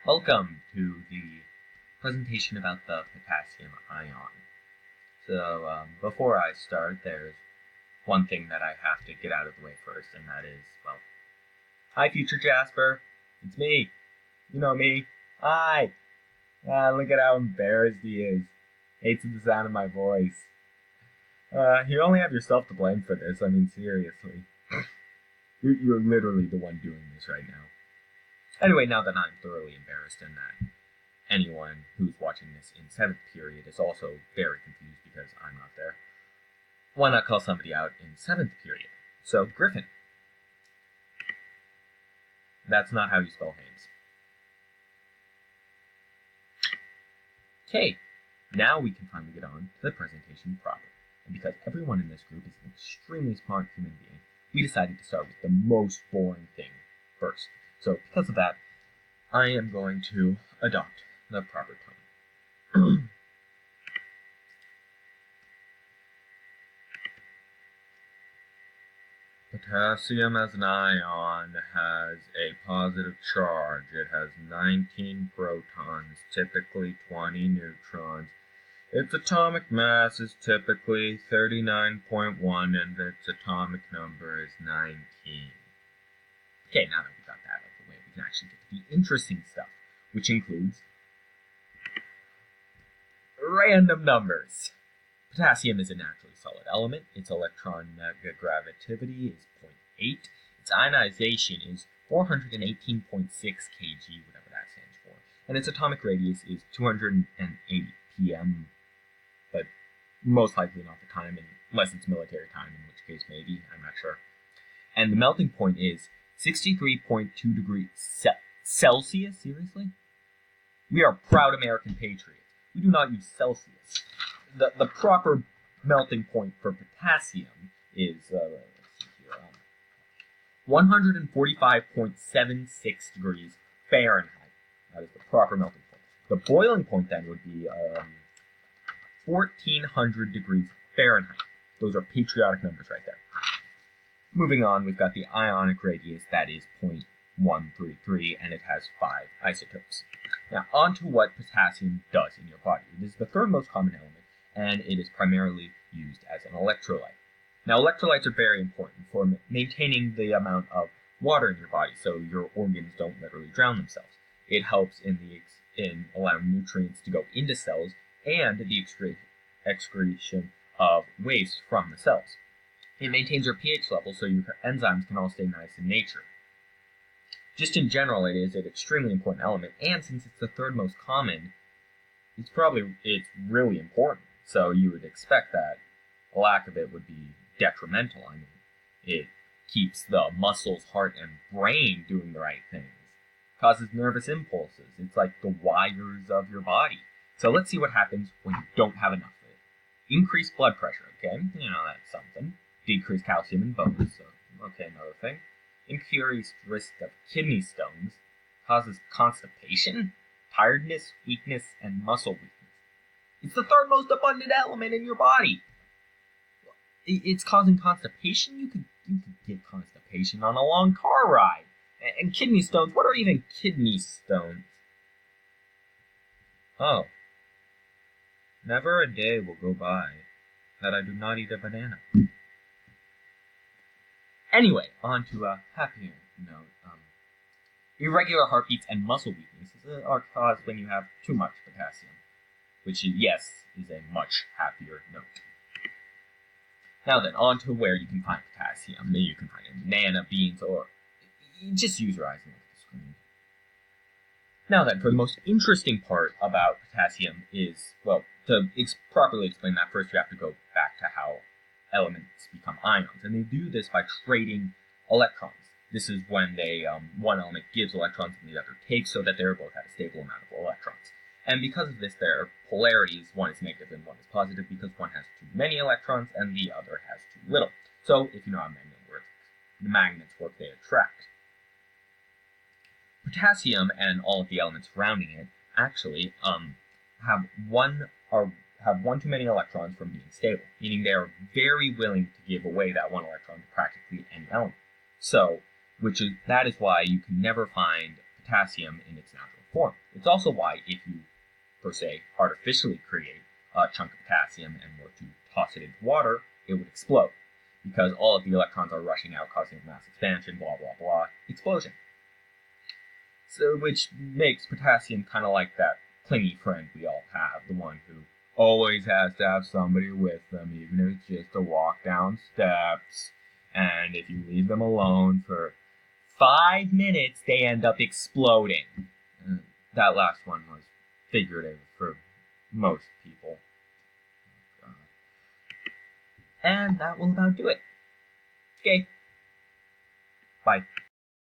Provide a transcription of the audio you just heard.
Welcome to the presentation about the potassium ion. So before I start, there's one thing that I have to get out of the way first, and that is, well, hi future Jasper, it's me. You know me. Hi. Look at how embarrassed he is. Hates the sound of my voice. You only have yourself to blame for this. I mean, seriously. You're literally the one doing this right now. Anyway, now that I'm thoroughly embarrassed and that anyone who's watching this in 7th period is also very confused because I'm not there, why not call somebody out in 7th period? So, Griffin. That's not how you spell Hames. Okay, now we can finally get on to the presentation proper. And because everyone in this group is an extremely smart human being, we decided to start with the most boring thing first. So because of that, I am going to adopt the proper tone. Potassium as an ion has a positive charge. It has 19 protons, typically 20 neutrons. Its atomic mass is typically 39.1 and its atomic number is 19. Okay, now that we got that out of the way, we can actually get to the interesting stuff, which includes random numbers. Potassium is a naturally solid element. Its electron negativity is 0.8. Its ionization is 418.6 kg, whatever that stands for. And its atomic radius is 280 pm, but most likely not the time, unless it's military time, in which case maybe, I'm not sure. And the melting point is 63.2 degrees Celsius? Seriously? We are proud American patriots. We do not use Celsius. The proper melting point for potassium is 145.76 degrees Fahrenheit. That is the proper melting point. The boiling point then would be 1400 degrees Fahrenheit. Those are patriotic numbers right there. Moving on, we've got the ionic radius, that is 0.133, and it has 5 isotopes. Now, on to what potassium does in your body. It is the third most common element, and it is primarily used as an electrolyte. Now, electrolytes are very important for maintaining the amount of water in your body, so your organs don't literally drown themselves. It helps in allowing nutrients to go into cells, and the excretion of waste from the cells. It maintains your pH level so your enzymes can all stay nice in nature. Just in general, it is an extremely important element, and since it's the third most common, it's really important. So you would expect that a lack of it would be detrimental. I mean, it keeps the muscles, heart, and brain doing the right things. Causes nervous impulses. It's like the wires of your body. So let's see what happens when you don't have enough of it. Increased blood pressure, okay? You know, that's something. Decreased calcium in bones, so, okay, another thing. Increased risk of kidney stones. Causes constipation, tiredness, weakness, and muscle weakness. It's the third most abundant element in your body. It's causing constipation? You could get constipation on a long car ride. And kidney stones, what are even kidney stones? Oh. Never a day will go by that I do not eat a banana. Anyway, on to a happier note. Irregular heartbeats and muscle weaknesses are caused when you have too much potassium, which, yes, is a much happier note. Now then, on to where you can find potassium. You can find it in banana, beans, or just use your eyes and look at the screen. Now then, for the most interesting part about potassium is, well, to properly explain that, first you have to go back to how elements become ions, and they do this by trading electrons. This is when one element gives electrons and the other takes, so that they're both at a stable amount of electrons. And because of this, their polarities, one is negative and one is positive, because one has too many electrons and the other has too little. So if you know how the magnets work, they attract. Potassium and all of the elements surrounding it actually have one too many electrons from being stable, meaning they are very willing to give away that one electron to practically any element. So, that is why you can never find potassium in its natural form. It's also why if you, per se, artificially create a chunk of potassium and were to toss it into water, it would explode, because all of the electrons are rushing out, causing mass expansion, blah, blah, blah, explosion. So, which makes potassium kind of like that clingy friend we all have, the one who always has to have somebody with them, even if it's just a walk down steps. And if you leave them alone for 5 minutes, they end up exploding. That last one was figurative for most people. And that will about do it. Okay. Bye.